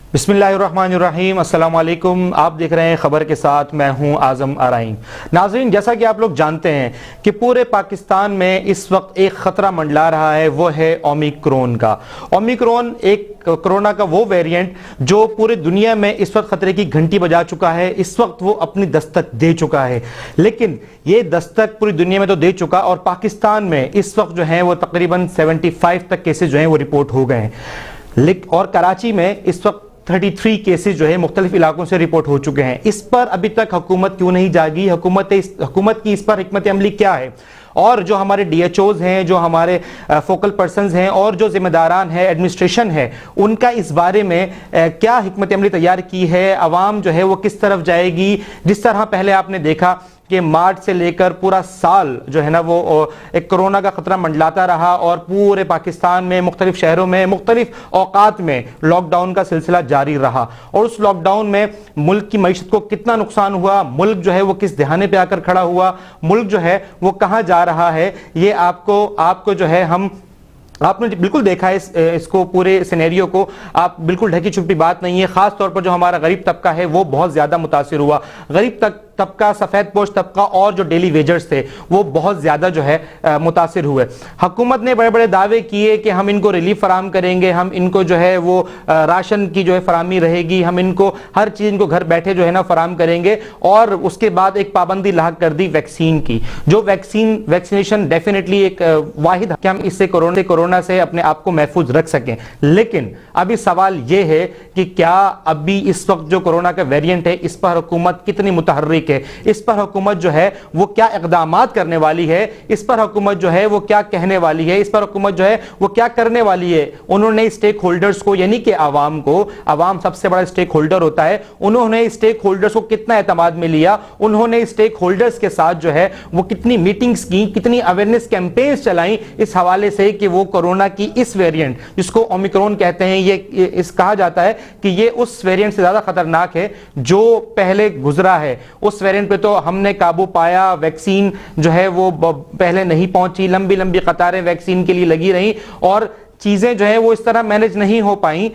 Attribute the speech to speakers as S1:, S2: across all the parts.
S1: बिस्मिल्लाहिर्रहमानिर्रहीम, अस्सलाम वालेकुम। आप देख रहे हैं खबर के साथ, मैं हूं आज़म आराइन। नाज़रीन, जैसा कि आप लोग जानते हैं कि पूरे पाकिस्तान में इस वक्त एक ख़तरा मंडला रहा है, वो है ओमिक्रॉन का। ओमिक्रॉन एक कोरोना का वो वेरिएंट जो पूरी दुनिया में इस वक्त खतरे की घंटी बजा चुका है। इस वक्त वो अपनी दस्तक दे चुका है, लेकिन ये दस्तक पूरी दुनिया में तो दे चुका, और पाकिस्तान में इस वक्त जो है वो तकरीबन 75 तक केसेज जो हैं वो रिपोर्ट हो गए हैं। और कराची में इस वक्त 33 केसेस जो है मुख्तलिफ इलाकों से रिपोर्ट हो चुके हैं। इस पर अभी तक हुकूमत क्यों नहीं जागी? हुकूमत की इस पर हिकमत अमली क्या है? और जो हमारे DHOs हैं, जो हमारे फोकल पर्सनस हैं, और जो जिम्मेदारान है, एडमिनिस्ट्रेशन है, उनका इस बारे में क्या हिकमत अमली तैयार की है? अवाम जो है वो किस तरफ जाएगी? जिस तरह पहले आपने देखा कि मार्च से लेकर पूरा साल जो है ना वो एक कोरोना का खतरा मंडलाता रहा, और पूरे पाकिस्तान में मुख्तलिफ शहरों में मुख्तलिफ औकात में लॉकडाउन का सिलसिला जारी रहा। और उस लॉकडाउन में मुल्क की मईशत को कितना नुकसान हुआ, मुल्क जो है वो किस दहाने पे आकर खड़ा हुआ, मुल्क जो है वो कहाँ जा रहा है, ये आपको जो है आपने बिल्कुल देखा है। इसको पूरे सिनेरियो को आप बिल्कुल ढकी छुपी बात नहीं है। खास तौर पर जो हमारा गरीब तबका है वो बहुत ज्यादा मुतासिर हुआ। गरीब तबका, सफेद पोश तबका और जो डेली वेजर्स थे वो बहुत ज्यादा जो है मुतासिर हुए। हुकूमत ने बड़े बड़े दावे किए कि हम इनको रिलीफ फराम करेंगे, हम इनको जो है वो राशन की जो है फरामी रहेगी, हम इनको हर चीज इनको घर बैठे जो है ना फराम करेंगे। और उसके बाद एक पाबंदी लाग कर दी वैक्सीन की। जो वैक्सीनेशन डेफिनेटली एक वाहिद कि हम इससे कोरोना से अपने आप को महफूज रख सकें। लेकिन अभी सवाल यह है कि क्या अभी इस वक्त जो कोरोना का वेरिएंट है इस पर हुकूमत कितनी मुतहर्रिक है, इस पर हुकूमत जो है वो क्या इक़दामात करने वाली है, इस पर हुकूमत जो है वो क्या कहने वाली है, इस पर हुकूमत जो है वो क्या करने वाली है। उन्होंने स्टेक होल्डर्स को, यानी कि आवाम सबसे बड़ा स्टेक होल्डर होता है, उन्होंने स्टेक होल्डर्स को कितना एतमाद में लिया, उन्होंने स्टेक होल्डर्स के साथ जो है वो कितनी मीटिंग्स की, कितनी अवेयरनेस कैंपेन्स चलाई इस हवाले से कि वो कोरोना की इस वेरिएंट जिसको ओमिक्रॉन कहते हैं, ये कहा जाता है कि ये उस वेरिएंट से ज्यादा खतरनाक है जो पहले गुजरा है। उस वेरिएंट पे तो हमने काबू पाया, वैक्सीन जो है वो पहले नहीं पहुंची, लंबी लंबी कतारें वैक्सीन के लिए लगी रही, और चीजें जो है वो इस तरह मैनेज नहीं हो पाई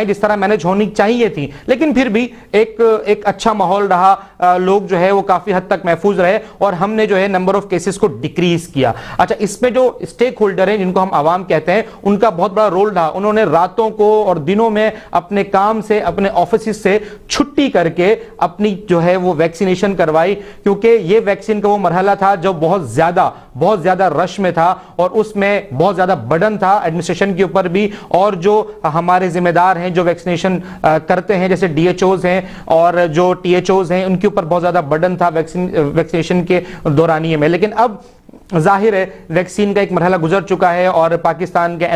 S1: जिस तरह मैनेज होनी चाहिए थी। लेकिन फिर भी एक अच्छा माहौल रहा, लोग जो है वो काफी हद तक महफूज रहे, और हमने जो है नंबर ऑफ केसेस को डिक्रीज किया। अच्छा, इसमें जो स्टेक होल्डर हैं जिनको हम आवाम कहते हैं, उनका बहुत बड़ा रोल रहा। उन्होंने रातों को और दिनों में अपने काम से, अपने ऑफिस से छुट्टी करके अपनी जो है वो वैक्सीनेशन करवाई, क्योंकि ये वैक्सीन का वो मरहला था जो बहुत ज्यादा रश में था, और उसमें बहुत ज्यादा बर्डन था एडमिनिस्ट्रेशन के ऊपर भी, और जो हमारे जिम्मेदार हैं जो वैक्सीनेशन करते हैं, जैसे DHOs हैं और जो THOs हैं, उनके ऊपर बहुत ज्यादा बर्डन था वैक्सीनेशन के दौरानिये में। लेकिन अब जाहिर है वैक्सीन का एक मरहला गुजर चुका है, और पाकिस्तान के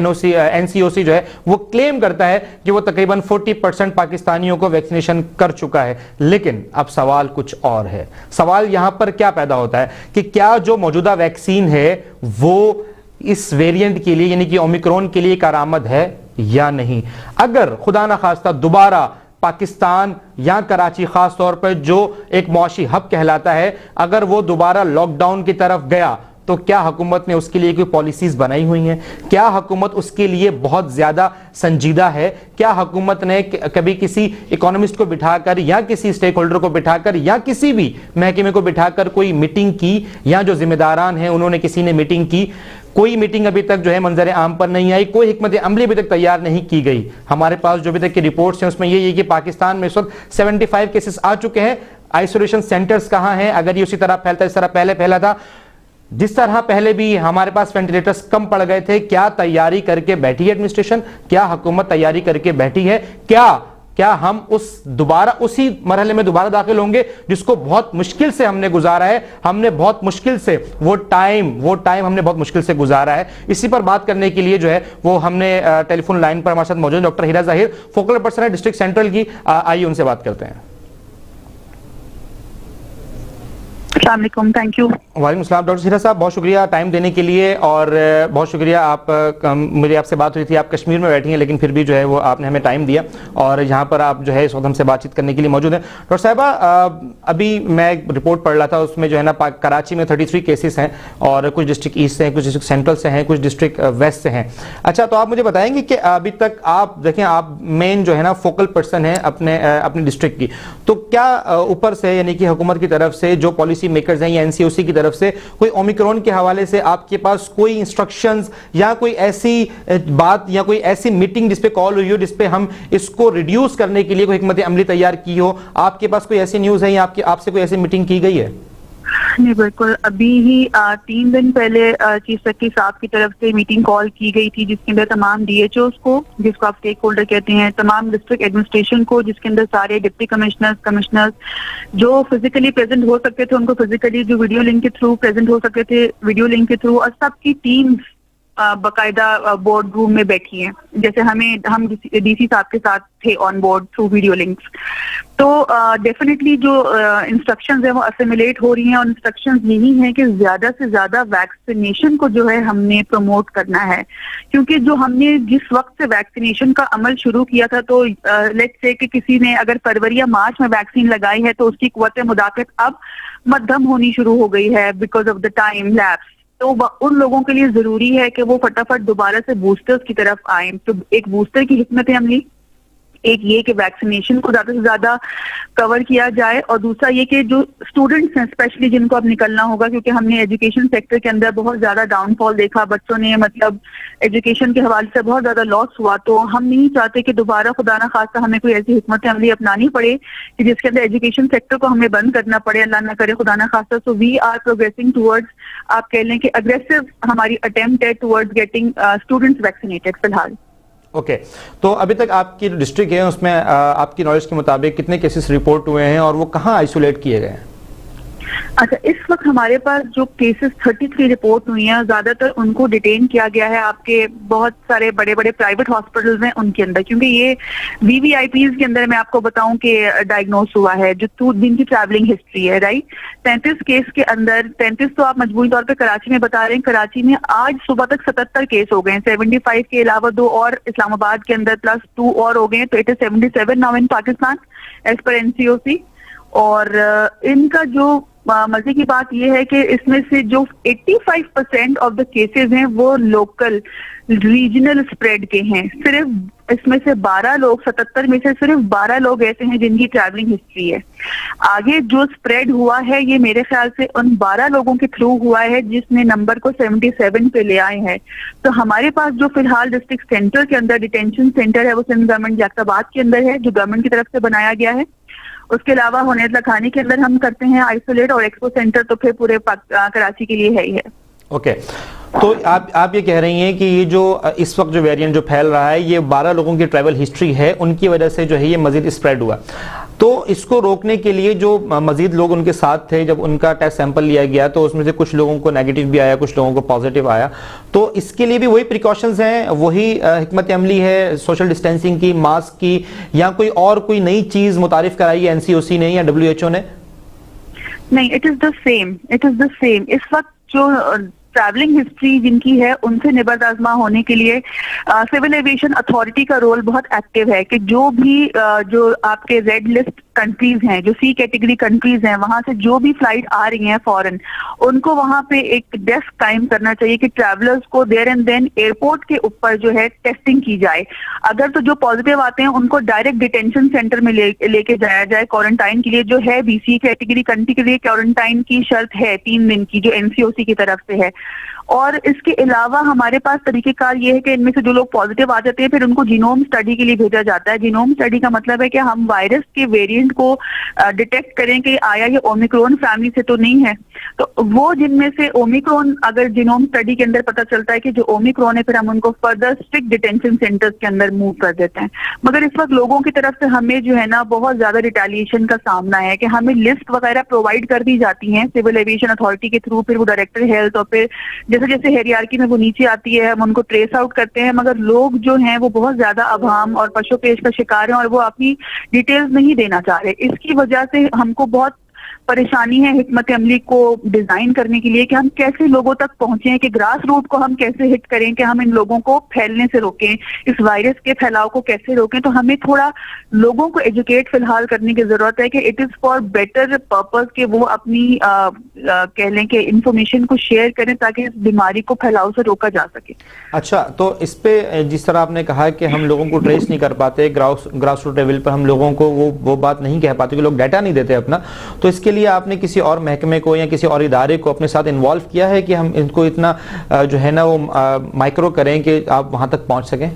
S1: NCOC जो है वो क्लेम करता है कि वो तकरीबन 40% पाकिस्तानियों को वैक्सीनेशन कर चुका है। लेकिन अब सवाल कुछ और है। सवाल यहां पर क्या पैदा होता है कि क्या जो मौजूदा वैक्सीन है वो इस वेरिएंट के लिए, यानी कि ओमिक्रॉन के लिए कारआमद है या नहीं। अगर खुदा ना खास्ता दोबारा पाकिस्तान या कराची खास तौर पर जो एक मुआशी हब कहलाता है, अगर वो दोबारा लॉकडाउन की तरफ गया, तो क्या हुकूमत ने उसके लिए कोई पॉलिसीज बनाई हुई हैं? क्या हुकूमत उसके लिए बहुत ज्यादा संजीदा है? क्या हुकूमत ने कभी किसी इकोनॉमिस्ट को बिठाकर या किसी स्टेक होल्डर को बिठाकर या किसी भी महकमे को बिठाकर कोई मीटिंग की, या जो जिम्मेदारान हैं उन्होंने किसी ने मीटिंग की? कोई मीटिंग अभी तक जो है मंजर आम पर नहीं आई, कोई हिकमत अमली अभी तक तैयार नहीं की गई। हमारे पास जो अभी तक की रिपोर्ट्स हैं उसमें ये है कि पाकिस्तान में इस वक्त 75 केसेस आ चुके हैं। आइसोलेशन सेंटर्स कहां हैं? अगर ये उसी तरह फैलता जिस तरह पहले फैला था, जिस तरह पहले भी हमारे पास वेंटिलेटर्स कम पड़ गए थे, क्या तैयारी करके बैठी है एडमिनिस्ट्रेशन? क्या हुकूमत तैयारी करके बैठी है? क्या हम उसी मरहले में दोबारा दाखिल होंगे जिसको बहुत मुश्किल से हमने गुजारा है? हमने बहुत मुश्किल से वो टाइम हमने बहुत मुश्किल से गुजारा है। इसी पर बात करने के लिए जो है वो हमने टेलीफोन लाइन पर हमारे साथ मौजूद डॉक्टर हीरा ज़ाहिर, फोकल पर्सन है डिस्ट्रिक्ट सेंट्रल की। आइए उनसे बात करते हैं।
S2: अस्सलाम वालेकुम, थैंक यू।
S1: वालेकुम सलाम। डॉक्टर सीरा साहब, बहुत शुक्रिया टाइम देने के लिए, और बहुत शुक्रिया आप मेरी आपसे बात हुई थी, आप कश्मीर में बैठी हैं लेकिन फिर भी जो है वो आपने हमें टाइम दिया और यहाँ पर आप जो है इस वक्त हमसे बातचीत करने के लिए मौजूद हैं। डॉक्टर साहिबा, अभी मैं एक रिपोर्ट पढ़ रहा था, उसमें जो है ना कराची में 33 केसेस हैं और कुछ डिस्ट्रिक्ट ईस्ट से हैं, कुछ डिस्ट्रिक्ट सेंट्रल से हैं, कुछ डिस्ट्रिक्ट वेस्ट से हैं। अच्छा, तो आप मुझे बताएंगे कि अभी तक आप देखें, आप मेन जो है ना फोकल पर्सन है अपने डिस्ट्रिक्ट की, तो क्या ऊपर से यानी कि हुकूमत की तरफ से जो पॉलिसी मेकर्स हैं या एनसीओसी की तरफ से कोई ओमिक्रॉन के हवाले से आपके पास कोई इंस्ट्रक्शंस या कोई ऐसी बात या कोई ऐसी मीटिंग जिस पे कॉल हुई हो जिस पे हम इसको रिड्यूस करने के लिए कोई हिकमत अमली तैयार की हो, आपके पास कोई ऐसी न्यूज़ है या आपसे कोई ऐसी मीटिंग की गई है?
S2: नहीं, बिल्कुल। अभी ही 3 दिन पहले चीफ सेक्रेटरी साहब की तरफ से मीटिंग कॉल की गई थी, जिसके अंदर तमाम डीएचओस को, जिसको आप स्टेक होल्डर कहते हैं, तमाम डिस्ट्रिक्ट एडमिनिस्ट्रेशन को, जिसके अंदर सारे डिप्टी कमिश्नर्स जो फिजिकली प्रेजेंट हो सकते थे उनको फिजिकली, जो वीडियो लिंक के थ्रू प्रेजेंट हो सकते थे वीडियो लिंक के थ्रू, और सबकी टीम्स बाकायदा बोर्ड रूम में बैठी हैं, जैसे हम डीसी साहब के साथ थे on board through video links. तो डेफिनेटली जो इंस्ट्रक्शंस है वो असिमिलेट हो रही हैं, और इंस्ट्रक्शंस यही हैं कि ज्यादा से ज्यादा वैक्सीनेशन को जो है हमने प्रमोट करना है, क्योंकि जो हमने जिस वक्त से वैक्सीनेशन का अमल शुरू किया था, तो लेट्स से कि किसी ने अगर फरवरी या मार्च में वैक्सीन लगाई है तो उसकी क़ुव्वत मुदाफ़अत अब मध्यम होनी शुरू हो गई है because of the time lapse. तो उन लोगों के लिए जरूरी है कि वो फटाफट दोबारा से बूस्टर्स की तरफ आए। तो एक बूस्टर की हिकमत अमली, एक ये कि वैक्सीनेशन को ज्यादा से ज्यादा कवर किया जाए, और दूसरा ये कि जो स्टूडेंट्स हैं स्पेशली, जिनको अब निकलना होगा, क्योंकि हमने एजुकेशन सेक्टर के अंदर बहुत ज्यादा डाउनफॉल देखा, बच्चों ने मतलब एजुकेशन के हवाले से बहुत ज्यादा लॉस हुआ। तो हम नहीं चाहते कि दोबारा खुदा ना खास्ता हमें कोई ऐसी हिकमत अमली अपनानी पड़े कि जिसके अंदर एजुकेशन सेक्टर को हमें बंद करना पड़े, अल्लाह ना करे खुदा ना खास्ता। So we are progressing towards, आप कह लें कि अग्रेसिव हमारी अटेम्प्ट है टुवर्ड्स गेटिंग स्टूडेंट्स वैक्सीनेटेड फिलहाल।
S1: ओके, तो अभी तक आपकी जो डिस्ट्रिक्ट है उसमें आपकी नॉलेज के मुताबिक कितने केसेस रिपोर्ट हुए हैं और वो कहाँ आइसोलेट किए गए हैं?
S2: अच्छा, इस वक्त हमारे पास जो केसेस 33 रिपोर्ट हुई हैं, ज्यादातर उनको डिटेन किया गया है आपके बहुत सारे बड़े बड़े प्राइवेट हॉस्पिटल्स हैं उनके अंदर, क्योंकि ये वीवीआईपीज के अंदर मैं आपको बताऊं कि डायग्नोस हुआ है, जो 2 दिन की ट्रैवलिंग हिस्ट्री है, राइट। 33 केस के अंदर 33 तो आप मजबूरी तौर पर कराची में बता रहे हैं, कराची में आज सुबह तक 77 केस हो गए हैं, 75 के अलावा 2 और इस्लामाबाद के अंदर प्लस 2 और हो गए हैं, तो it is 77 now in Pakistan as per NCOC. और इनका जो मजे की बात यह है कि इसमें से जो 85% ऑफ द केसेस हैं वो लोकल रीजनल स्प्रेड के हैं। सिर्फ इसमें से 12 लोग, 77 में से सिर्फ 12 लोग ऐसे हैं जिनकी ट्रैवलिंग हिस्ट्री है। आगे जो स्प्रेड हुआ है ये मेरे ख्याल से उन 12 लोगों के थ्रू हुआ है जिसने नंबर को 77 पे ले आए हैं। तो हमारे पास जो फिलहाल डिस्ट्रिक्ट सेंटर के अंदर डिटेंशन सेंटर है वो सिंध गवर्नमेंट जैक्साबाद के अंदर है, जो गवर्नमेंट की तरफ से बनाया गया है। उसके अलावा हुनैत लखानी के अंदर हम करते हैं आइसोलेट, और एक्सपो सेंटर तो फिर पूरे कराची के लिए है ही है।
S1: ओके, तो आप ये कह रही हैं कि ये जो इस वक्त जो वेरिएंट जो फैल रहा है ये 12 लोगों की ट्रैवल हिस्ट्री है, उनकी वजह से जो है ये मजीद स्प्रेड हुआ। तो इसको रोकने के लिए जो मजीद लोग उनके साथ थे, जब उनका टेस्ट सैंपल लिया गया तो उसमें से कुछ लोगों को नेगेटिव भी आया, कुछ लोगों को पॉजिटिव आया, तो इसके लिए भी वही प्रिकॉशंस हैं, वही हिकमत अमली है सोशल डिस्टेंसिंग की, मास्क की, या कोई नई चीज मुतारिफ कराई है एनसीओसी ने या WHO ने?
S2: नहीं, इट इज द सेम। इस वक्त जो ट्रैवलिंग हिस्ट्री जिनकी है उनसे निबर्द आजमा होने के लिए सिविल एविएशन अथॉरिटी का रोल बहुत एक्टिव है कि जो भी जो आपके रेड लिस्ट कंट्रीज हैं, जो सी कैटेगरी कंट्रीज हैं, वहां से जो भी फ्लाइट आ रही हैं फॉरेन, उनको वहां पे एक डेस्क कायम करना चाहिए कि ट्रैवलर्स को देयर एंड देन एयरपोर्ट के ऊपर जो है टेस्टिंग की जाए। अगर तो जो पॉजिटिव आते हैं उनको डायरेक्ट डिटेंशन सेंटर में लेके जाया जाए क्वारंटाइन के लिए, जो है भी सी कैटेगरी कंट्री के लिए क्वारंटाइन की शर्त है 3 दिन की, जो एनसीओसी की तरफ से है। और इसके अलावा हमारे पास तरीकेकार ये है कि इनमें से जो लोग पॉजिटिव आ जाते हैं फिर उनको जीनोम स्टडी के लिए भेजा जाता है। जीनोम स्टडी का मतलब है कि हम वायरस के वेरिएंट को डिटेक्ट करें कि आया ये ओमिक्रॉन फैमिली से तो नहीं है। तो वो जिनमें से ओमिक्रॉन अगर जीनोम स्टडी के अंदर पता चलता है कि जो ओमिक्रॉन है, फिर हम उनको फर्दर स्ट्रिक्ट डिटेंशन सेंटर्स के अंदर मूव कर देते हैं। मगर इस वक्त लोगों की तरफ से हमें जो है ना बहुत ज्यादा रिटेलिएशन का सामना है कि हमें लिस्ट वगैरह प्रोवाइड कर दी जाती है सिविल एविएशन अथॉरिटी के थ्रू, फिर वो डायरेक्टर हेल्थ, और फिर जैसे जैसे हेरियार्की में वो नीचे आती है हम उनको ट्रेस आउट करते हैं। मगर लोग जो हैं वो बहुत ज्यादा अभाम और पशोपेश का शिकार हैं और वो अपनी डिटेल्स नहीं देना चाह रहे। इसकी वजह से हमको बहुत परेशानी है हिकमत अमली को डिजाइन करने के लिए कि हम कैसे लोगों तक पहुंचे, कि ग्रास रूट को हम कैसे हिट करें, कि हम इन लोगों को फैलने से रोकें, इस वायरस के फैलाव को कैसे रोकें। तो हमें थोड़ा लोगों को एजुकेट फिलहाल करने की जरूरत है कि it is for better purpose, कि वो अपनी कह लें कि इंफॉर्मेशन को शेयर करें ताकि इस बीमारी को फैलाव से रोका जा सके।
S1: अच्छा, तो इस पे जिस तरह आपने कहा कि हम लोगों को ट्रेस नहीं कर पाते, ग्रास रूट लेवल पर हम लोगों को वो बात नहीं कह पाते कि लोग डाटा नहीं देते अपना, तो इसके लिए आपने किसी और महकमे को या किसी और इदारे को अपने साथ इन्वॉल्व किया है कि हम इनको इतना जो है ना वो माइक्रो करें कि आप वहां तक पहुंच सकें?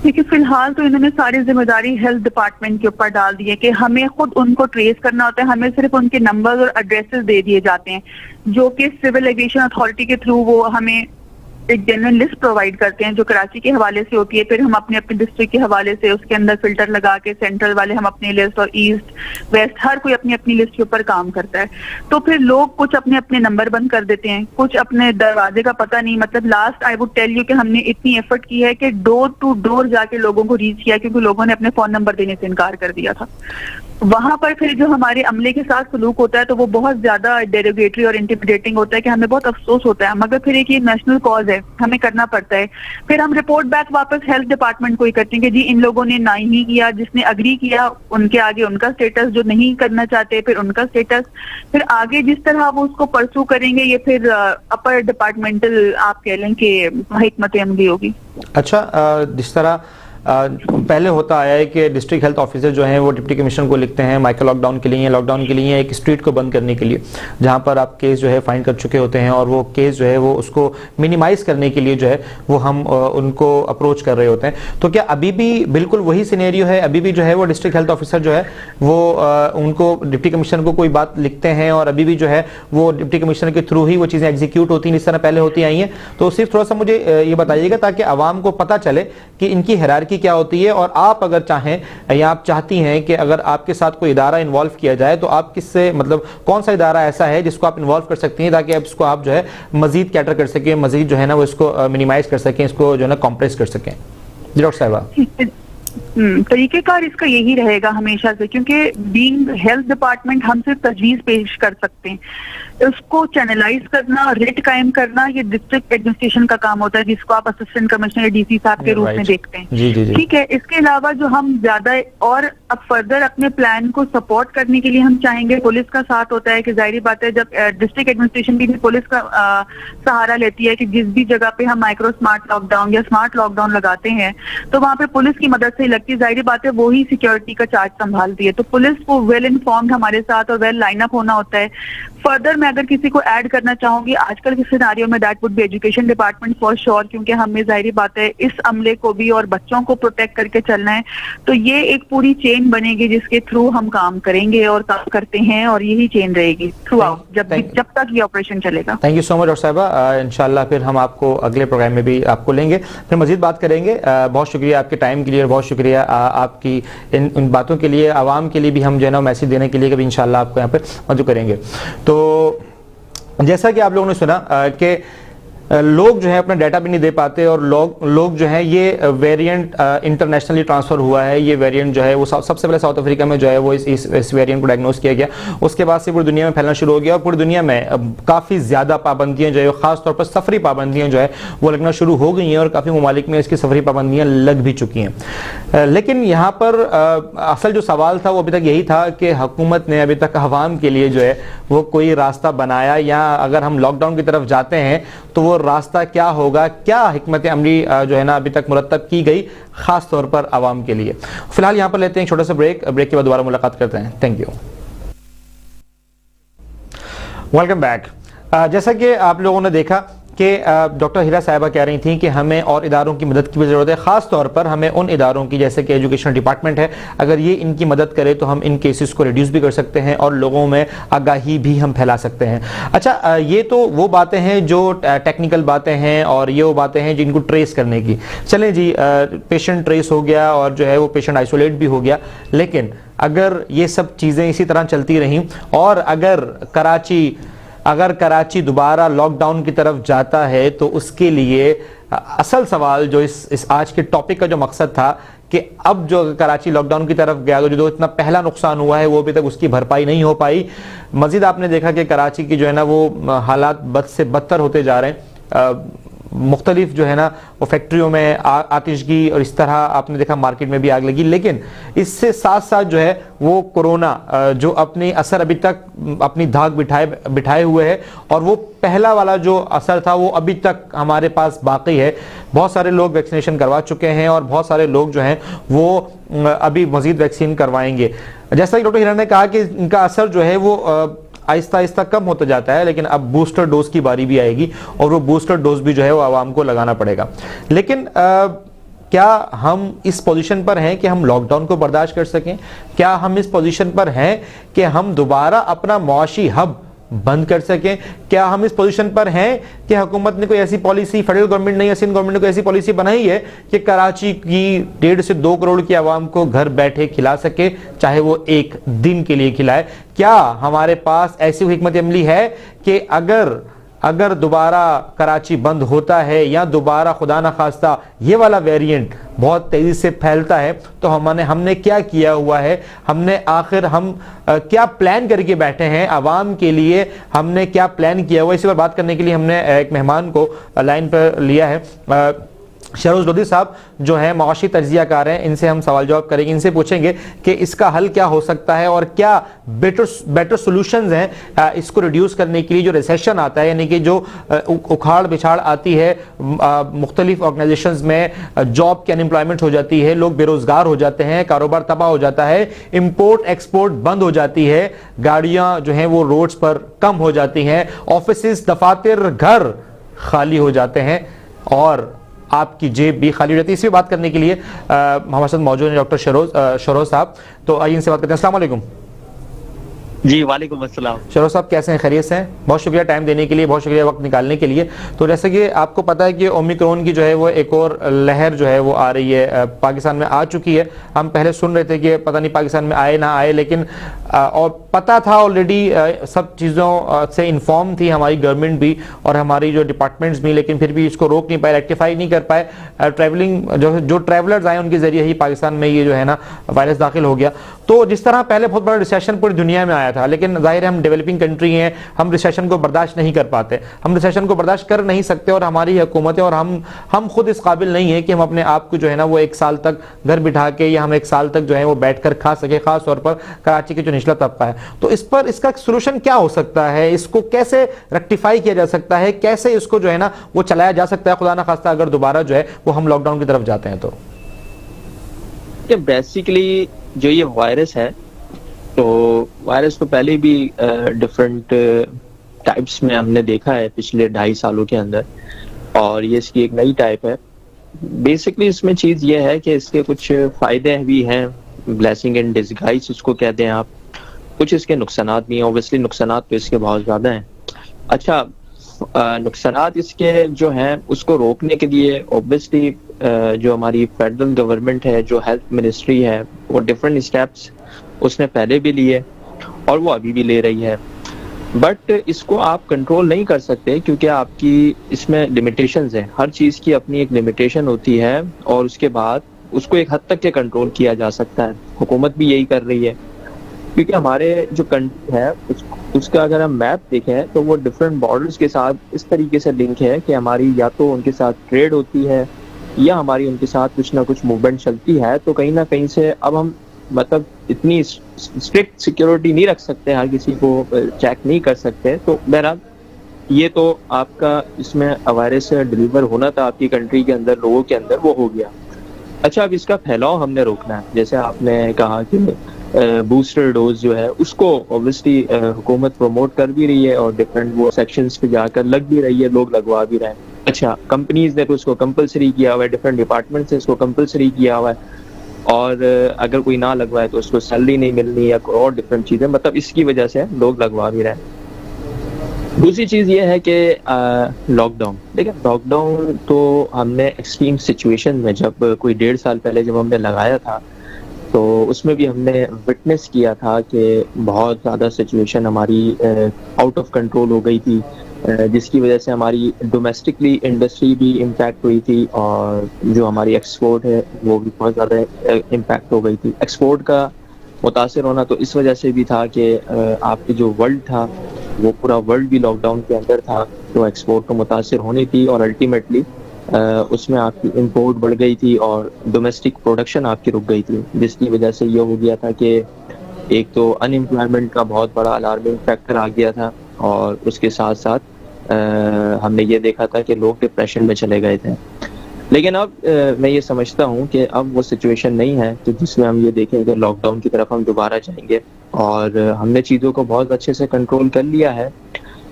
S2: देखिए, फिलहाल तो इन्होंने सारी जिम्मेदारी हेल्थ डिपार्टमेंट के ऊपर डाल दी है कि हमें खुद उनको ट्रेस करना होता है। हमें सिर्फ उनके नंबर्स और एड्रेसेस दे दिए जाते हैं, जो कि सिविल एविएशन अथॉरिटी के थ्रू वो हमें एक जनरल लिस्ट प्रोवाइड करते हैं जो कराची के हवाले से होती है। फिर हम अपने अपने डिस्ट्रिक्ट के हवाले से उसके अंदर फिल्टर लगा के सेंट्रल वाले हम अपनी लिस्ट, और ईस्ट वेस्ट हर कोई अपनी अपनी लिस्ट के ऊपर काम करता है। तो फिर लोग कुछ अपने अपने नंबर बंद कर देते हैं, कुछ अपने दरवाजे का पता नहीं। मतलब last I would tell you कि हमने इतनी एफर्ट की है कि डोर टू डोर जाके लोगों को रीच किया, क्योंकि लोगों ने अपने फोन नंबर देने से इनकार कर दिया था। वहां पर फिर जो हमारे अमले के साथ सलूक होता है तो वो बहुत ज्यादा डेरोगेटरी और इंटिमिडेटिंग होता है कि हमें बहुत अफसोस होता है, मगर फिर एक ये नेशनल कॉज है, हमें करना पड़ता है। फिर हम रिपोर्ट बैक वापस हेल्थ डिपार्टमेंट को ही करते हैं कि जी इन लोगों ने ना ही किया, जिसने अग्री किया उनके आगे उनका स्टेटस, जो नहीं करना चाहते फिर उनका स्टेटस, फिर आगे जिस तरह वो उसको परसू करेंगे ये फिर अपर डिपार्टमेंटल आप कह लें कि हिकमत अमली होगी।
S1: अच्छा, जिस तरह पहले होता आया है कि डिस्ट्रिक्ट हेल्थ ऑफिसर जो हैं वो डिप्टी कमिश्नर को लिखते हैं माइक्रो लॉकडाउन के लिए, लॉकडाउन के लिए एक स्ट्रीट को बंद करने के लिए जहां पर आप केस जो है फाइंड कर चुके होते हैं, और वो केस जो है वो उसको मिनिमाइज करने के लिए जो है वो हम उनको अप्रोच कर रहे होते हैं। तो क्या अभी भी बिल्कुल वही सिनेरियो है? अभी भी जो है वो डिस्ट्रिक्ट हेल्थ ऑफिसर जो है वो उनको डिप्टी कमिश्नर को कोई बात लिखते हैं और अभी भी जो है वो डिप्टी कमिश्नर के थ्रू ही वो चीज़ें एग्जीक्यूट होती हैं जिस तरह पहले होती आई हैं? तो सिर्फ थोड़ा सा मुझे ये बताइएगा ताकि आवाम को पता चले कि इनकी हायरार्की क्या होती है, और आप अगर चाहें या आप चाहती हैं कि अगर आपके साथ कोई इदारा इन्वॉल्व किया जाए तो आप किससे, मतलब कौन सा इदारा ऐसा है जिसको आप इन्वॉल्व कर सकती हैं ताकि इसको आप जो है मजीद कैटर कर सकें, मजीद जो है ना वो इसको मिनिमाइज कर सकें, इसको जो है ना कॉम्प्रेस कर सकें? जी डॉक्टर साहिबा।
S2: तरीकेकार इसका यही रहेगा हमेशा से, क्योंकि बीइंग हेल्थ डिपार्टमेंट हम सिर्फ तजवीज पेश कर सकते हैं, उसको चैनलाइज करना, रेट कायम करना ये डिस्ट्रिक्ट एडमिनिस्ट्रेशन का काम होता है, जिसको आप असिस्टेंट कमिश्नर या डीसी साहब के रूप में देखते हैं।
S1: जी जी जी।
S2: ठीक है, इसके अलावा जो हम ज्यादा और अब फर्दर अपने प्लान को सपोर्ट करने के लिए हम चाहेंगे पुलिस का साथ होता है, कि जाहिर बात है जब डिस्ट्रिक्ट एडमिनिस्ट्रेशन भी पुलिस का सहारा लेती है कि जिस भी जगह पे हम माइक्रो स्मार्ट लॉकडाउन या स्मार्ट लॉकडाउन लगाते हैं तो वहां पे पुलिस की मदद से लगती है, जाहिर बात है वो ही सिक्योरिटी का चार्ज संभालती है। तो पुलिस को वेल इन्फॉर्म्ड हमारे साथ और वेल लाइन अप होना होता है। फर्दर मैं अगर किसी को ऐड करना चाहूंगी आजकल के सिनारियो में, that would be education department for sure, क्योंकि हमें जाहिर बात है इस अमले को भी और बच्चों को प्रोटेक्ट करके चलना है। तो ये एक पूरी चेन बनेगी जिसके थ्रू हम काम करेंगे और काम करते हैं, और यही चेन रहेगी थ्रू आउट जब तक ये ऑपरेशन चलेगा।
S1: Thank you so much doctor साहिबा। इंशाल्लाह फिर हम आपको अगले प्रोग्राम में भी आपको लेंगे, फिर मजीद बात करेंगे। बहुत शुक्रिया आपके टाइम के लिए, और बहुत शुक्रिया आपकी इन बातों के लिए। आवाम के लिए भी हम जो है ना मैसेज देने के लिए कभी इंशाल्लाह आपको यहाँ पर मदद करेंगे। तो जैसा कि आप लोगों ने सुना कि लोग जो है अपना डाटा भी नहीं दे पाते, और लोग जो है ये वेरिएंट इंटरनेशनली ट्रांसफर हुआ है। ये वेरिएंट जो है वो सबसे पहले साउथ अफ्रीका में जो है वो इस वेरिएंट को डायग्नोस किया गया, उसके बाद से पूरी दुनिया में फैलना शुरू हो गया, और पूरी दुनिया में काफ़ी ज़्यादा पाबंदियां जो है खासतौर पर सफरी पाबंदियां जो है वो लगना शुरू हो गई हैं, और काफ़ी ममालिक में इसकी सफरी पाबंदियां लग भी चुकी हैं। लेकिन यहाँ पर असल जो सवाल था वो अभी तक यही था कि हुकूमत ने अभी तक अवाम के लिए जो है वो कोई रास्ता बनाया, या अगर हम लॉकडाउन की तरफ जाते हैं तो वो रास्ता क्या होगा, क्या हिकमत अमली जो है ना अभी तक मुरतब की गई खास तौर पर आवाम के लिए। फिलहाल यहाँ पर लेते हैं एक छोटा सा ब्रेक के बाद दोबारा मुलाकात करते हैं। Thank you. Welcome back. जैसा कि आप लोगों ने देखा कि डॉक्टर हीरा साहिबा कह रही थी कि हमें और इदारों की मदद की भी ज़रूरत है, ख़ास तौर पर हमें उन इदारों की जैसे कि एजुकेशन डिपार्टमेंट है, अगर ये इनकी मदद करे तो हम इन केसेस को रिड्यूस भी कर सकते हैं और लोगों में आगाही भी हम फैला सकते हैं। अच्छा, ये तो वो बातें हैं जो टेक्निकल बातें हैं, और ये वो बातें हैं जिनको ट्रेस करने की। चलें जी, पेशेंट ट्रेस हो गया और जो है वो पेशेंट आइसोलेट भी हो गया, लेकिन अगर ये सब चीज़ें इसी तरह चलती रहीं और अगर कराची दोबारा लॉकडाउन की तरफ जाता है तो उसके लिए असल सवाल जो इस आज के टॉपिक का जो मकसद था कि अब जो कराची लॉकडाउन की तरफ गया, तो जो इतना पहला नुकसान हुआ है वो अभी तक उसकी भरपाई नहीं हो पाई। मजीद आपने देखा कि कराची की जो है ना वो हालात बद से बदतर होते जा रहे हैं। मुख्तलिफ जो है ना वो फैक्ट्रियों में आतिशगी और इस तरह आपने देखा मार्केट में भी आग लगी। लेकिन इससे साथ साथ जो है वो कोरोना जो अपनी असर अभी तक अपनी धाक बिठाए हुए है, और वो पहला वाला जो असर था वो अभी तक हमारे पास बाकी है। बहुत सारे लोग वैक्सीनेशन करवा चुके हैं और बहुत सारे लोग जो हैं वो अभी मजीद वैक्सीन करवाएंगे। जैसा कि डॉक्टर हिरन ने कहा कि इनका असर जो है वो आहिस्ता आहिस्ता कम होता जाता है, लेकिन अब बूस्टर डोज की बारी भी आएगी और वो बूस्टर डोज भी जो है वो आवाम को लगाना पड़ेगा। लेकिन क्या हम इस पोजीशन पर हैं कि हम लॉकडाउन को बर्दाश्त कर सकें? क्या हम इस पोजीशन पर हैं कि हम दोबारा अपना मुआशी हब बंद कर सकें? क्या हम इस पोजीशन पर हैं कि हुकूमत ने कोई ऐसी पॉलिसी, फेडरल गवर्नमेंट ने या सिंध गवर्नमेंट ने कोई ऐसी पॉलिसी बनाई है कि कराची की 1.5 से 2 करोड़ की आवाम को घर बैठे खिला सके, चाहे वो एक दिन के लिए खिलाए? क्या हमारे पास ऐसी हिकमत अमली है कि अगर दोबारा कराची बंद होता है या दोबारा खुदा ना खास्ता ये वाला वेरिएंट बहुत तेजी से फैलता है, तो हमने क्या किया हुआ है? हमने आखिर हम क्या प्लान करके बैठे हैं आवाम के लिए? हमने क्या प्लान किया हुआ? इसी पर बात करने के लिए हमने एक मेहमान को लाइन पर लिया है। शहरोज लोधी साहब जो है मुआशी तज्जियाकार हैं, इनसे हम सवाल जवाब करेंगे। इनसे पूछेंगे कि इसका हल क्या हो सकता है और क्या बेटर सॉल्यूशंस हैं इसको रिड्यूस करने के लिए। जो रिसेशन आता है, यानी कि जो उखाड़ बिछाड़ आती है मुख्तलिफ ऑर्गेनाइजेशंस में, जॉब की अनएम्प्लॉयमेंट हो जाती है, लोग बेरोजगार हो जाते हैं, कारोबार तबाह हो जाता है, इंपोर्ट एक्सपोर्ट बंद हो जाती है, गाड़ियां जो हैं वो रोड्स पर कम हो जाती हैं, ऑफिस दफातर घर खाली हो जाते हैं और आपकी जेब भी खाली हो जाती है। इसी बात करने के लिए हमारे साथ मौजूद हैं डॉक्टर शरोज साहब। तो आइए इनसे बात करते हैं। अस्सलाम वालेकुम।
S3: जी वालेकुम अस्सलाम।
S1: शरोज साहब कैसे हैं? खैरियत से हैं? बहुत शुक्रिया टाइम देने के लिए, बहुत शुक्रिया वक्त निकालने के लिए। तो जैसे कि आपको पता है कि ओमिक्रॉन की जो है वो एक और लहर जो है वो आ रही है, पाकिस्तान में आ चुकी है। हम पहले सुन रहे थे कि पता नहीं पाकिस्तान में आए ना आए, लेकिन और पता था ऑलरेडी, सब चीज़ों से इन्फॉर्म थी हमारी गवर्नमेंट भी और हमारी जो डिपार्टमेंट्स भी, लेकिन फिर भी इसको रोक नहीं पाए, रेक्टिफाई नहीं कर पाए। ट्रैवलिंग जो ट्रैवलर्स आए उनके जरिए ही पाकिस्तान में ये जो है ना वायरस दाखिल हो गया। तो जिस तरह पहले बहुत बड़ा रिसेशन पूरी दुनिया में आया था, लेकिन जाहिर है हम डेवलपिंग कंट्री हैं, हम रिसेशन को बर्दाश्त नहीं कर पाते, हम रिसेशन को बर्दाश्त कर नहीं सकते, और हमारी हुकूमतें और हम खुद इस काबिल नहीं है कि हम अपने आप को जो है ना वो 1 साल तक घर बिठा के या हम 1 साल तक जो है वो बैठकर खा सके, खास तौर पर कराची के जो निचला तबका है। तो इस पर इसका सोल्यूशन क्या हो सकता है? इसको कैसे रेक्टिफाई किया जा सकता है? कैसे इसको जो है ना वो चलाया जा सकता है, खुदा ना खास्ता अगर दोबारा जो है वो हम लॉकडाउन की तरफ जाते हैं तो?
S3: बेसिकली जो ये वायरस है, तो वायरस तो पहले भी डिफरेंट टाइप्स में हमने देखा है पिछले 2.5 सालों के अंदर, और ये इसकी एक नई टाइप है। बेसिकली इसमें चीज ये है कि इसके कुछ फायदे भी हैं, ब्लेसिंग इन डिस्गाइज इसको कहते हैं आप, कुछ इसके नुकसानात भी हैं। ऑब्वियसली नुकसानात तो इसके बहुत ज्यादा हैं। अच्छा, नुकसानात इसके जो हैं उसको रोकने के लिए ऑब्वियसली जो हमारी फेडरल गवर्नमेंट है, जो हेल्थ मिनिस्ट्री है, वो डिफरेंट स्टेप्स उसने पहले भी लिए और वो अभी भी ले रही है। बट इसको आप कंट्रोल नहीं कर सकते क्योंकि आपकी इसमें लिमिटेशंस हैं। हर चीज़ की अपनी एक लिमिटेशन होती है और उसके बाद उसको एक हद तक के कंट्रोल किया जा सकता है। हुकूमत भी यही कर रही है क्योंकि हमारे जो कंट्री है उसका अगर हम मैप देखें तो वो डिफरेंट बॉर्डर्स के साथ इस तरीके से लिंक है कि हमारी या तो उनके साथ ट्रेड होती है या हमारी उनके साथ कुछ ना कुछ मूवमेंट चलती है। तो कहीं ना कहीं से अब हम मतलब इतनी स्ट्रिक्ट सिक्योरिटी नहीं रख सकते, हर किसी को चेक नहीं कर सकते। तो बहरहाल ये तो आपका इसमें वायरस डिलीवर होना था आपकी कंट्री के अंदर, लोगों के अंदर, वो हो गया। अच्छा, अब इसका फैलाव हमने रोकना है। जैसे आपने कहा कि बूस्टर डोज जो है उसको ऑब्वियसली हुकूमत प्रमोट कर भी रही है और डिफरेंट वो सेक्शंस पे जाकर लग भी रही है, लोग लगवा भी रहे हैं। अच्छा, कंपनीज ने तो उसको कंपलसरी किया हुआ है, डिफरेंट डिपार्टमेंट ने इसको कंपलसरी किया हुआ है, और अगर कोई ना लगवाए तो उसको सैलरी नहीं मिलनी या कोई और डिफरेंट चीजें, मतलब इसकी वजह से लोग लगवा भी रहे हैं। दूसरी चीज ये है कि लॉकडाउन, देखिए लॉकडाउन तो हमने एक्सट्रीम सिचुएशन में, जब कोई 1.5 साल पहले जब हमने लगाया था तो उसमें भी हमने विटनेस किया था कि बहुत ज़्यादा सिचुएशन हमारी आउट ऑफ कंट्रोल हो गई थी। जिसकी वजह से हमारी डोमेस्टिकली इंडस्ट्री भी इम्पैक्ट हुई थी और जो हमारी एक्सपोर्ट है वो भी बहुत ज़्यादा इम्पैक्ट हो गई थी। एक्सपोर्ट का मुतासर होना तो इस वजह से भी था कि आपकी जो वर्ल्ड था वो पूरा वर्ल्ड भी लॉकडाउन के अंदर था, तो एक्सपोर्ट को मुतासर होनी थी और अल्टीमेटली उसमें आपकी इंपोर्ट बढ़ गई थी और डोमेस्टिक प्रोडक्शन आपकी रुक गई थी, जिसकी वजह से ये हो गया था कि एक तो अनएम्प्लॉयमेंट का बहुत बड़ा अलार्मिंग फैक्टर आ गया था और उसके साथ साथ हमने ये देखा था कि लोग डिप्रेशन में चले गए थे। लेकिन अब मैं ये समझता हूँ कि अब वो सिचुएशन नहीं है कि जिसमें हम ये देखें कि लॉकडाउन की तरफ हम दोबारा जाएंगे, और हमने चीज़ों को बहुत अच्छे से कंट्रोल कर लिया है।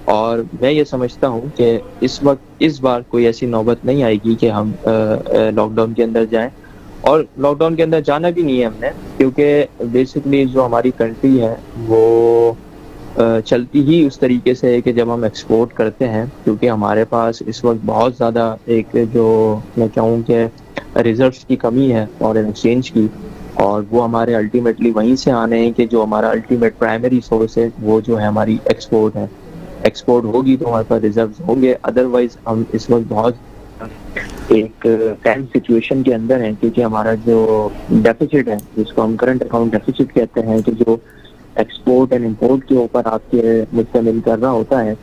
S3: और मैं ये समझता हूँ कि इस बार कोई ऐसी नौबत नहीं आएगी कि हम लॉकडाउन के अंदर जाएं, और लॉकडाउन के अंदर जाना भी नहीं है हमने, क्योंकि बेसिकली जो हमारी कंट्री है वो चलती ही उस तरीके से है कि जब हम एक्सपोर्ट करते हैं, क्योंकि हमारे पास इस वक्त बहुत ज़्यादा एक जो मैं कहूँ कि रिजर्व्स की कमी है फॉरेन एक्सचेंज की, और वो हमारे अल्टीमेटली वहीं से आने हैं कि जो हमारा अल्टीमेट प्राइमरी सोर्स है वो जो है हमारी एक्सपोर्ट है। एक्सपोर्ट होगी तो हमारे पास रिजर्व्स होंगे, अदरवाइज हम इस वक्त बहुत एक टेंस सिचुएशन के अंदर हैं, क्योंकि हमारा जो डेफिसिट है जिसको हम करंट अकाउंट डेफिसिट कहते हैं, कि जो एक्सपोर्ट एंड इंपोर्ट के ऊपर आपके मुश्तमिल कर रहा होता है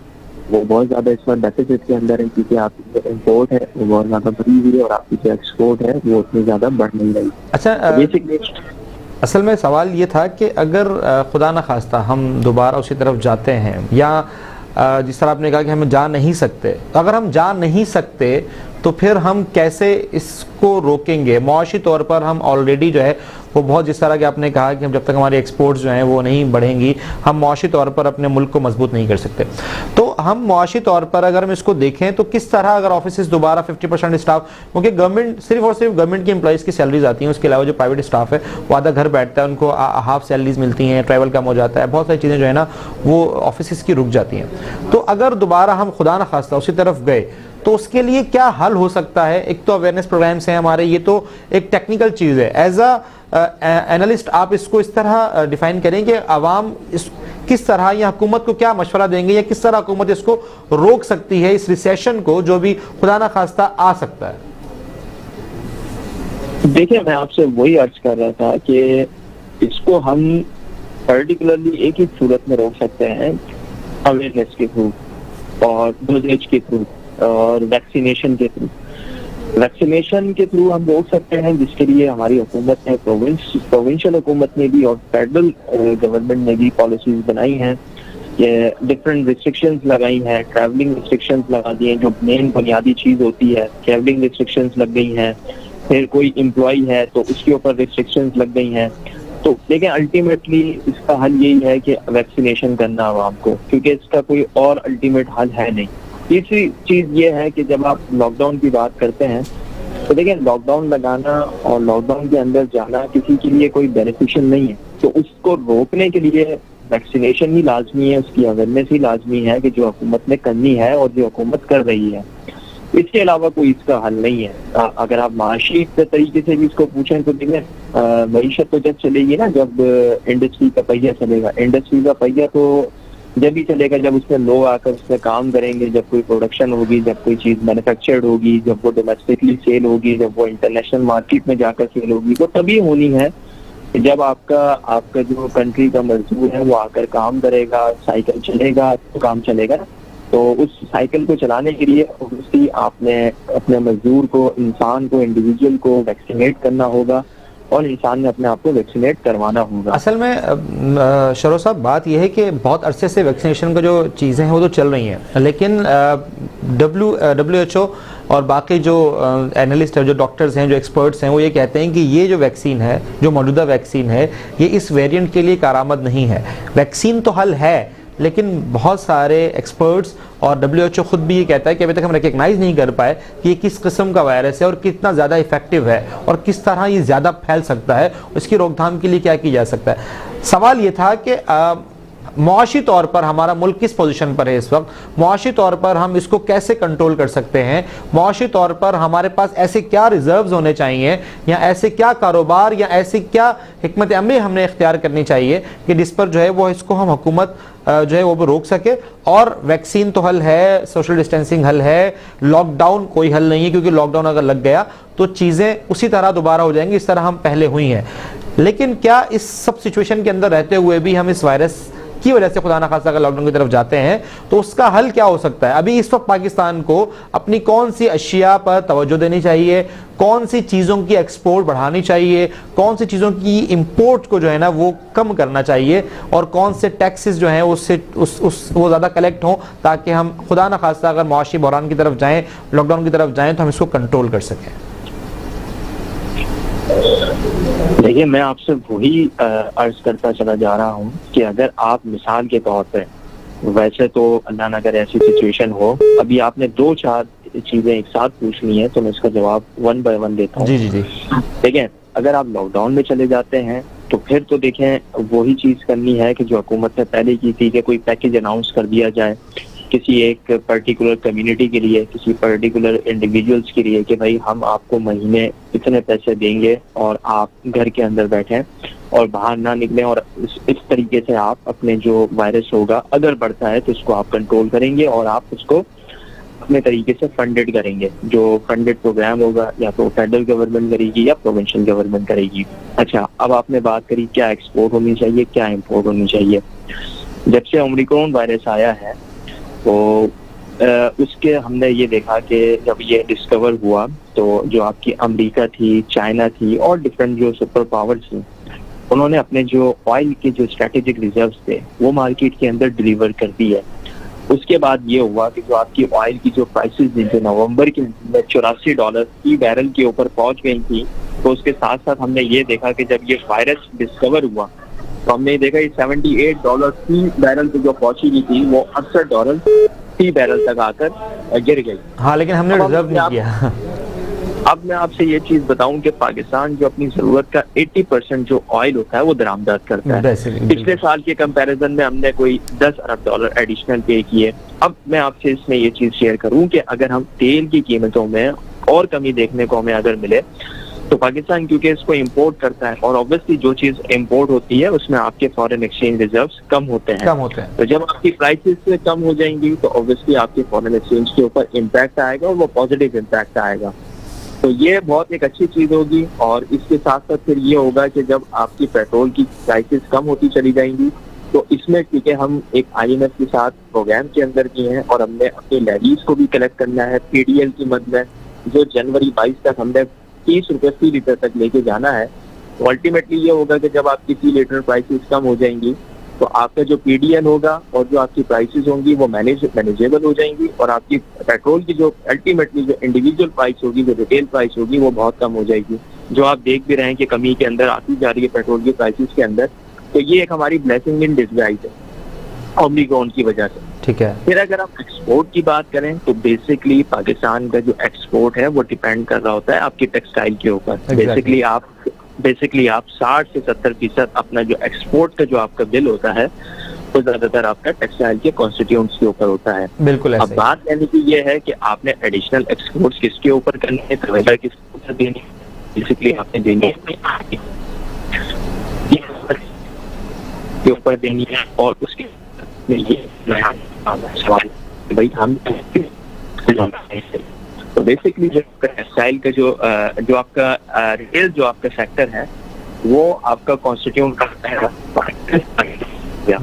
S3: वो बहुत ज़्यादा इस वक्त डेफिसिट के अंदर है, क्योंकि आपकी जो इंपोर्ट है वो बहुत ज़्यादा बढ़ी हुई है और आपकी जो एक्सपोर्ट है वो उतनी ज़्यादा बढ़ नहीं रही।
S1: अच्छा,
S3: बेसिकली
S1: असल में सवाल ये था कि अगर खुदा न खास्ता हम दोबारा उसी तरफ जाते हैं, या जिस तरह आपने कहा कि हम जा नहीं सकते, अगर हम जा नहीं सकते तो फिर हम कैसे इसको रोकेंगे? मुआशी तौर पर हम ऑलरेडी जो है वो बहुत, जिस तरह कि आपने कहा कि हम जब तक हमारी एक्सपोर्ट्स जो हैं वो नहीं बढ़ेंगी हम मुआशी तौर पर अपने मुल्क को मजबूत नहीं कर सकते। तो हम मुआशी तौर पर अगर हम इसको देखें तो किस तरह, अगर ऑफिस दोबारा 50% स्टाफ, क्योंकि गवर्नमेंट सिर्फ और सिर्फ गवर्नमेंट की एम्प्लॉइज़ की सैलरीज आती हैं, उसके अलावा जो प्राइवेट स्टाफ है वो आधा घर बैठता है, उनको हाफ सैलरीज मिलती हैं, ट्रैवल कम हो जाता है, बहुत सारी चीज़ें जो है ना वो ऑफिस की रुक जाती हैं। तो अगर दोबारा हम खुदा न खास्ता उसी तरफ गए तो उसके लिए क्या हल हो सकता है? एक तो अवेयरनेस प्रोग्राम्स हैं हमारे, ये तो एक टेक्निकल चीज़ है। एज एनालिस्ट आप इसको इस तरह डिफाइन करें कि आवाम इस किस तरह या हुकूमत को क्या मशवरा देंगे, या किस तरह हुकूमत इसको रोक सकती है, इस रिसेशन को जो भी खुदा ना खास्ता आ सकता है?
S3: देखिए, मैं आपसे वही अर्ज कर रहा था कि इसको हम पर्टिकुलरली एक ही सूरत में रोक सकते हैं, अवेयरनेस के थ्रू और डोजेज के थ्रू और वैक्सीनेशन के थ्रू। वैक्सीनेशन के थ्रू हम रोक सकते हैं, जिसके लिए हमारी हुकूमत ने, प्रोविंशियल हुकूमत ने भी और फेडरल गवर्नमेंट ने भी पॉलिसीज बनाई हैं, ये डिफरेंट रिस्ट्रिक्शंस लगाई हैं, ट्रैवलिंग रिस्ट्रिक्शंस लगा दी हैं, जो मेन बुनियादी चीज़ होती है, ट्रैवलिंग रिस्ट्रिक्शंस लग गई हैं। फिर कोई एम्प्लॉय है तो उसके ऊपर रिस्ट्रिक्शंस लग गई हैं। तो लेकिन अल्टीमेटली इसका हल यही है कि वैक्सीनेशन करना आवाम को, क्योंकि इसका कोई और अल्टीमेट हल है नहीं। तीसरी चीज ये है कि जब आप लॉकडाउन की बात करते हैं तो देखिए, लॉकडाउन लगाना और लॉकडाउन के अंदर जाना किसी के लिए कोई बेनिफिशियल नहीं है, तो उसको रोकने के लिए वैक्सीनेशन ही लाजमी है, उसकी अवेयरनेस ही लाजमी है कि जो हुकूमत ने करनी है और जो हुकूमत कर रही है। इसके अलावा कोई इसका हल नहीं है। अगर आप माशी तरीके से भी इसको पूछें तो देखिए, मईशत तो जब चलेगी ना, जब इंडस्ट्री का पहिया चलेगा। इंडस्ट्री का पहिया तो जब भी चलेगा जब उसमें लोग आकर उसमें काम करेंगे, जब कोई प्रोडक्शन होगी, जब कोई चीज मैन्युफैक्चर्ड होगी, जब वो डोमेस्टिकली सेल होगी, जब वो इंटरनेशनल मार्केट में जाकर सेल होगी, वो तभी होनी है जब आपका जो कंट्री का मजदूर है वो आकर काम करेगा, साइकिल चलेगा तो काम चलेगा। तो उस साइकिल को चलाने के लिए ऑब्वियसली आपने अपने मजदूर को, इंसान को, इंडिविजुअल को वैक्सीनेट करना होगा और इंसान ने अपने आप को वैक्सीनेट करवाना होगा।
S1: असल में शरो साहब, बात यह है कि बहुत अरसे से वैक्सीनेशन का जो चीज़ें हैं वो तो चल रही हैं, लेकिन WHO और बाकी जो एनालिस्ट है, जो डॉक्टर्स हैं, जो एक्सपर्ट्स हैं, वो ये कहते हैं कि ये जो वैक्सीन है, जो मौजूदा वैक्सीन है, ये इस वेरिएंट के लिए कारआमद नहीं है। वैक्सीन तो हल है, लेकिन बहुत सारे एक्सपर्ट्स और WHO खुद भी ये कहता है कि अभी तक हम रिकग्नाइज नहीं कर पाए कि ये किस किस्म का वायरस है और कितना ज़्यादा इफेक्टिव है और किस तरह ये ज़्यादा फैल सकता है, उसकी रोकथाम के लिए क्या किया जा सकता है। सवाल ये था कि मुआशी तौर पर हमारा मुल्क किस पोजीशन पर है इस वक्त, मुआशी तौर पर हम इसको कैसे कंट्रोल कर सकते हैं, मुआशी तौर पर हमारे पास ऐसे क्या रिजर्व्स होने चाहिए, या ऐसे क्या कारोबार या ऐसी क्या हिकमत अमली हमने इख्तियार करनी चाहिए कि जिस पर जो है वो इसको हम हुकूमत जो है वो रोक सके। और वैक्सीन तो हल है, सोशल डिस्टेंसिंग हल है, लॉकडाउन कोई हल नहीं है, क्योंकि लॉकडाउन अगर लग गया तो चीज़ें उसी तरह दोबारा हो जाएंगी इस तरह हम पहले हुई हैं। लेकिन क्या इस सब सिचुएशन के अंदर रहते हुए भी हम इस वायरस की वजह से खुदा न खास्ता अगर लॉकडाउन की तरफ जाते हैं तो उसका हल क्या हो सकता है? अभी इस वक्त पाकिस्तान को अपनी कौन सी अशिया पर तवज्जो देनी चाहिए, कौन सी चीज़ों की एक्सपोर्ट बढ़ानी चाहिए, कौन सी चीज़ों की इंपोर्ट को जो है ना वो कम करना चाहिए, और कौन से टैक्सेस जो हैं उससे वो ज़्यादा कलेक्ट हों, ताकि हम खुदा न खास्ता अगर मुआशी बहरान की तरफ जाएँ, लॉकडाउन की तरफ जाएँ, तो हम इसको कंट्रोल कर सकें।
S4: देखिए, मैं आपसे वही अर्ज करता चला जा रहा हूँ कि अगर आप मिसाल के तौर पे, वैसे तो अल्लाह ना करे ऐसी सिचुएशन हो, अभी आपने 2-4 चीजें एक साथ पूछनी है तो मैं इसका जवाब 1 बाय 1 देता हूँ।
S1: जी।
S4: देखें, अगर आप लॉकडाउन में चले जाते हैं तो फिर तो देखें वही चीज करनी है कि जो हुकूमत ने पहले की थी कि कोई पैकेज अनाउंस कर दिया जाए किसी एक पर्टिकुलर कम्युनिटी के लिए, किसी पर्टिकुलर इंडिविजुअल्स के लिए, कि भाई हम आपको महीने इतने पैसे देंगे और आप घर के अंदर बैठें और बाहर ना निकलें, और इस तरीके से आप अपने जो वायरस होगा अगर बढ़ता है तो उसको आप कंट्रोल करेंगे और आप उसको अपने तरीके से फंडेड करेंगे। जो फंडेड प्रोग्राम होगा या तो फेडरल गवर्नमेंट करेगी या प्रोविंशियल गवर्नमेंट करेगी। अच्छा, अब आपने बात करी क्या एक्सपोर्ट होनी चाहिए, क्या इम्पोर्ट होनी चाहिए। जब से ओमिक्रॉन वायरस आया है तो उसके हमने ये देखा कि जब ये डिस्कवर हुआ तो जो आपकी अमेरिका थी, चाइना थी और डिफरेंट जो सुपर पावर्स थी, उन्होंने अपने जो ऑयल के जो स्ट्रेटेजिक रिजर्व्स थे वो मार्केट के अंदर डिलीवर कर दी है। उसके बाद ये हुआ कि जो आपकी ऑयल की जो प्राइसेस थी जो नवंबर के में $84 की बैरल के ऊपर पहुंच गई थी, तो उसके साथ साथ हमने ये देखा कि जब ये वायरस डिस्कवर हुआ तो हमने देखा ये $78 फी बैरल पे जो पहुंची हुई थी वो $68 फी बैरल तक आकर गिर गई।
S1: हाँ, लेकिन हमने रिजर्व नहीं किया।
S4: अब मैं आपसे ये चीज बताऊं कि पाकिस्तान जो अपनी जरूरत का 80% जो ऑयल होता है वो दरामदात करता है। पिछले साल के कंपैरिजन में हमने कोई $10 अरब एडिशनल पे किए। अब मैं आपसे इसमें ये चीज शेयर करूं कि अगर हम तेल की कीमतों में और कमी देखने को हमें अगर मिले तो पाकिस्तान क्योंकि इसको इंपोर्ट करता है और ऑब्वियसली जो चीज इंपोर्ट होती है उसमें आपके फॉरेन एक्सचेंज रिजर्व्स कम होते हैं। तो जब आपकी प्राइसेस कम हो जाएंगी तो ऑब्वियसली आपके फॉरेन एक्सचेंज के ऊपर इम्पैक्ट आएगा और वो पॉजिटिव इम्पैक्ट आएगा। तो ये बहुत एक अच्छी चीज होगी। और इसके साथ साथ फिर ये होगा कि जब आपकी पेट्रोल की प्राइसेस कम होती चली जाएंगी तो इसमें क्योंकि हम एक IMF के साथ प्रोग्राम के अंदर भी हैं और हमने अपनी लेवीज को भी कलेक्ट करना है PDL की मद में, जो जनवरी 22 तक हमने 30 रुपए फी लीटर तक लेके जाना है। तो अल्टीमेटली ये होगा कि जब आपकी फी लीटर प्राइसेस कम हो जाएंगी तो आपका जो PDL होगा और जो आपकी प्राइसेस होंगी वो मैनेजेबल हो जाएंगी और आपकी पेट्रोल की जो अल्टीमेटली जो इंडिविजुअल प्राइस होगी, जो रिटेल प्राइस होगी, वो बहुत कम हो जाएगी। जो आप देख भी रहे हैं कि कमी के अंदर आती जा रही है पेट्रोल की प्राइसेस के अंदर। तो ये एक हमारी ब्लेसिंग इन डिस्गाइज है ओमिक्रॉन की वजह से। ठीक है। फिर अगर हम एक्सपोर्ट की बात करें तो बेसिकली पाकिस्तान का जो एक्सपोर्ट है वो डिपेंड कर रहा होता है आपकी टेक्सटाइल के ऊपर। बेसिकली आप 60 से 70% अपना जो एक्सपोर्ट का जो आपका बिल होता है वो ज्यादातर आपका टेक्सटाइल के कॉन्स्टिट्यूएंट्स के ऊपर होता है। बिल्कुल। अब बात कहने की ये है कि आपने एडिशनल एक्सपोर्ट्स किसके ऊपर करनी है, तवज्जो किसके ऊपर देनी है, बेसिकली आपने देनी के ऊपर देनी है। और उसके ये सवाल भाई हम तो बेसिकली जो टेक्सटाइल का जो आपका रिटेल जो आपका सेक्टर है वो आपका कॉन्स्टिट्यूट करता है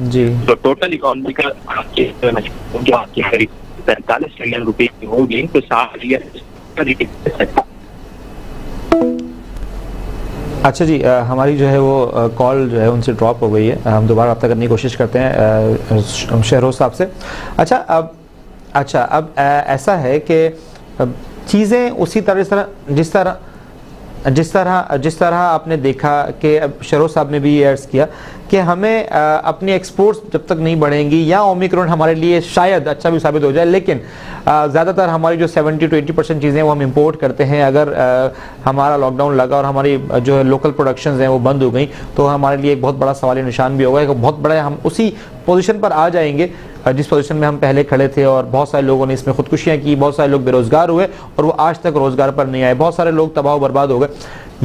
S4: जी। तो टोटल इकोनॉमी का आपके जो आपकी करीब 45 ट्रिलियन रुपए की होगी तो 60 ट्रिलियन।
S1: अच्छा जी, हमारी जो है वो कॉल जो है उनसे ड्रॉप हो गई है। हम दोबारा रब्ता करने की कोशिश करते हैं शहरोज साहब से। अच्छा अब ऐसा है कि चीज़ें उसी तरह जिस तरह जिस तरह आपने देखा कि शरों साहब ने भी ये अर्ज़ किया कि हमें अपनी एक्सपोर्ट्स जब तक नहीं बढ़ेंगी या ओमिक्रॉन हमारे लिए शायद अच्छा भी साबित हो जाए, लेकिन ज़्यादातर हमारी जो 70 to 80% चीज़ें वो हम इंपोर्ट करते हैं। अगर हमारा लॉकडाउन लगा और हमारी जो है लोकल प्रोडक्शंस हैं वो बंद हो गई तो हमारे लिए एक बहुत बड़ा सवाल निशान भी होगा। एक बहुत बड़ा हम उसी पोजीशन पर आ जाएंगे जिस पोजीशन में हम पहले खड़े थे, और बहुत सारे लोगों ने इसमें खुदकुशियाँ की, बहुत सारे लोग बेरोज़गार हुए और वो आज तक रोज़गार पर नहीं आए, बहुत सारे लोग तबाह बर्बाद हो गए।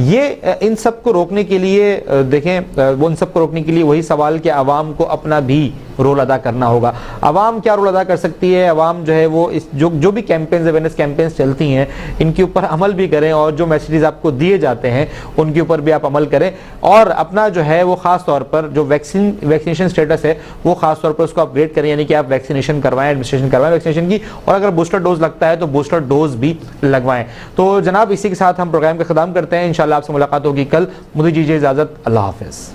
S1: ये इन सब को रोकने के लिए देखें, वो इन सब को रोकने के लिए वही सवाल कि आवाम को अपना भी रोल अदा करना होगा। आवाम क्या रोल अदा कर सकती है? आवाम जो है वो इस जो भी कैंपेन्स, अवेयरनेस कैंपेन्स चलती हैं, इनके ऊपर अमल भी करें और जो मैसेजेस आपको दिए जाते हैं उनके ऊपर भी आप अमल करें, और अपना जो है वो ख़ास तौर पर जो वैक्सीनेशन स्टेटस है वो ख़ास तौर पर उसको अपग्रेड करें, यानी कि आप वैक्सीनेशन करवाएं, एडमिनिस्ट्रेशन करवाएं वैक्सीनेशन की, और अगर बूस्टर डोज लगता है तो बूस्टर डोज भी लगवाएं। तो जनाब, इसी के साथ हम प्रोग्राम का ख़त्म करते हैं। इंशाल्लाह आपसे मुलाकात होगी कल। मुझे दीजिए इजाज़त। अल्लाह हाफ़िज़।